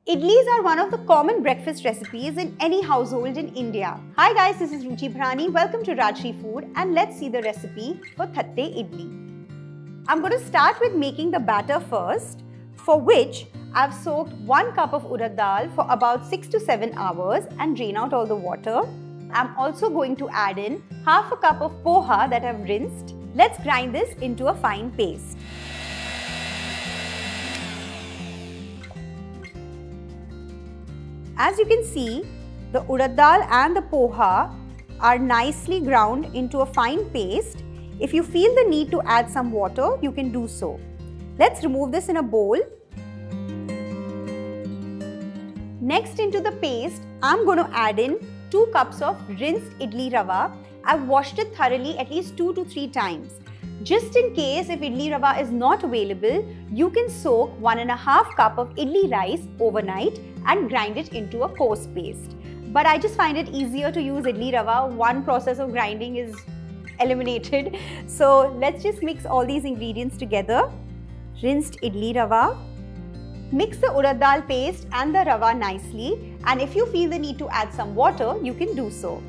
Idlis are one of the common breakfast recipes in any household in India. Hi guys, this is Ruchi Bharani. Welcome to Rajshri Food and let's see the recipe for Thatte Idli. I'm going to start with making the batter first, for which I've soaked 1 cup of urad dal for about 6 to 7 hours and drain out all the water. I'm also going to add in half a cup of poha that I've rinsed. Let's grind this into a fine paste. As you can see, the urad dal and the poha are nicely ground into a fine paste. If you feel the need to add some water, you can do so. Let's remove this in a bowl. Next, into the paste, I'm going to add in 2 cups of rinsed Idli Rava. I've washed it thoroughly at least 2 to 3 times. Just in case if Idli Rava is not available, you can soak 1.5 cup of Idli rice overnight and grind it into a coarse paste. But I just find it easier to use Idli Rava. One process of grinding is eliminated. So let's just mix all these ingredients together. Rinsed Idli Rava. Mix the urad dal paste and the rava nicely, and if you feel the need to add some water, you can do so.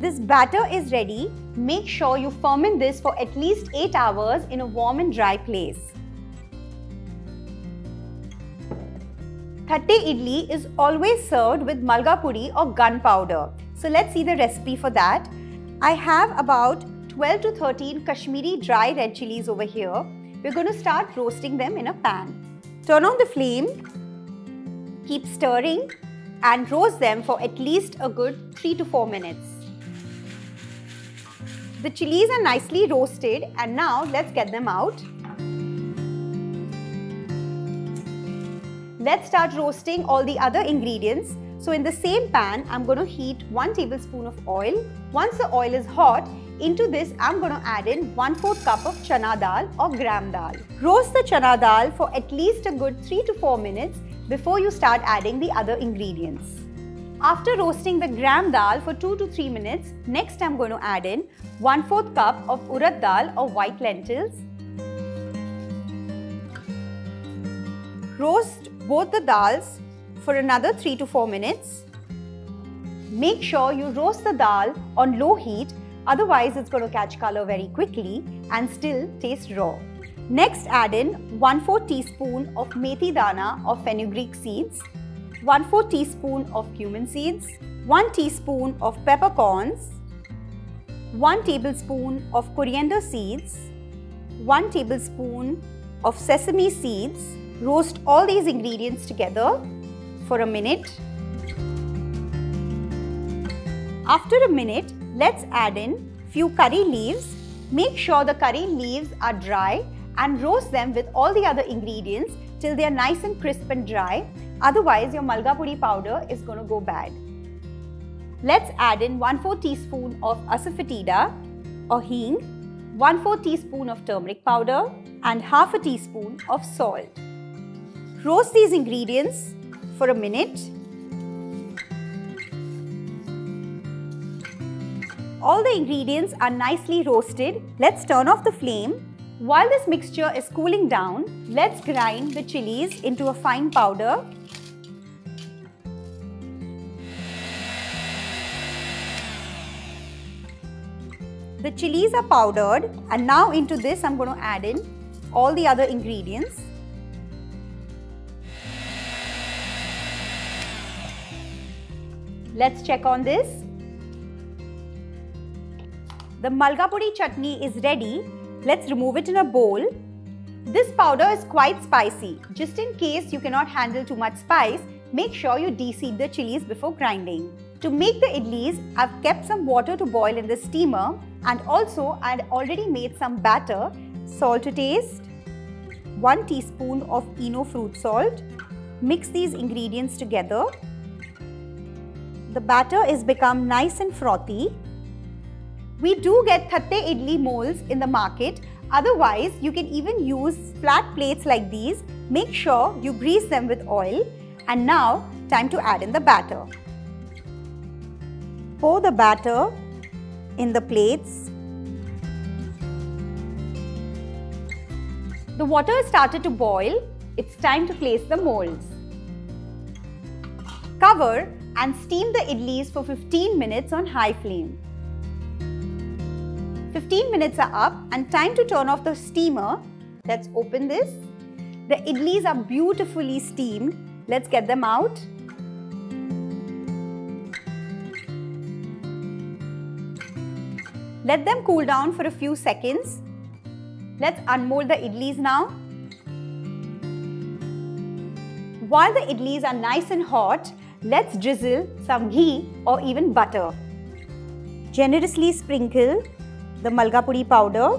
This batter is ready. Make sure you ferment this for at least 8 hours in a warm and dry place. Thatte Idli is always served with Milagai Podi or gunpowder. So let's see the recipe for that. I have about 12 to 13 Kashmiri dry red chillies over here. We're going to start roasting them in a pan. Turn on the flame, keep stirring and roast them for at least a good 3 to 4 minutes. The chillies are nicely roasted and now let's get them out. Let's start roasting all the other ingredients. So in the same pan, I'm going to heat 1 tablespoon of oil. Once the oil is hot, into this I'm going to add in 1/4 cup of chana dal or gram dal. Roast the chana dal for at least a good 3 to 4 minutes before you start adding the other ingredients. After roasting the gram dal for 2 to 3 minutes, next I'm going to add in 1/4 cup of urad dal or white lentils. Roast both the dals for another 3 to 4 minutes. Make sure you roast the dal on low heat, otherwise it's going to catch color very quickly and still taste raw. Next add in 1/4 teaspoon of methi dana or fenugreek seeds, 1/4 teaspoon of cumin seeds, 1 teaspoon of peppercorns, 1 tablespoon of coriander seeds, 1 tablespoon of sesame seeds. Roast all these ingredients together for a minute. After a minute, let's add in few curry leaves. Make sure the curry leaves are dry and roast them with all the other ingredients till they are nice and crisp and dry. Otherwise, your Milagai Podi powder is going to go bad. Let's add in 1/4 teaspoon of asafoetida or hing, 1/4 teaspoon of turmeric powder and half a teaspoon of salt. Roast these ingredients for a minute. All the ingredients are nicely roasted. Let's turn off the flame. While this mixture is cooling down, let's grind the chillies into a fine powder. The chillies are powdered and now into this I'm going to add in all the other ingredients. Let's check on this. The Milagai Podi chutney is ready. Let's remove it in a bowl. This powder is quite spicy. Just in case you cannot handle too much spice, make sure you de-seed the chillies before grinding. To make the idlis, I've kept some water to boil in the steamer and also I'd already made some batter. Salt to taste. 1 teaspoon of Eno Fruit Salt. Mix these ingredients together. The batter is become nice and frothy. We do get Thatte Idli molds in the market. Otherwise, you can even use flat plates like these. Make sure you grease them with oil. And now, time to add in the batter. Pour the batter in the plates. The water has started to boil. It's time to place the molds. Cover and steam the idlis for 15 minutes on high flame. 15 minutes are up and time to turn off the steamer. Let's open this. The idlis are beautifully steamed. Let's get them out. Let them cool down for a few seconds. Let's unmold the idlis now. While the idlis are nice and hot, let's drizzle some ghee or even butter. Generously sprinkle the Milagai Podi powder.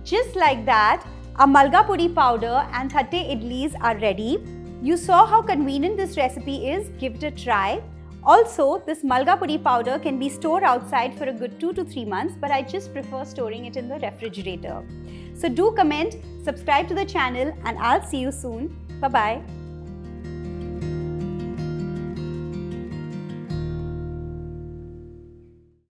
Just like that, our Milagai Podi powder and Thatte Idlis are ready. You saw how convenient this recipe is. Give it a try. Also, this Milagai Podi powder can be stored outside for a good 2 to 3 months, but I just prefer storing it in the refrigerator. So do comment, subscribe to the channel, and I'll see you soon. Bye-bye.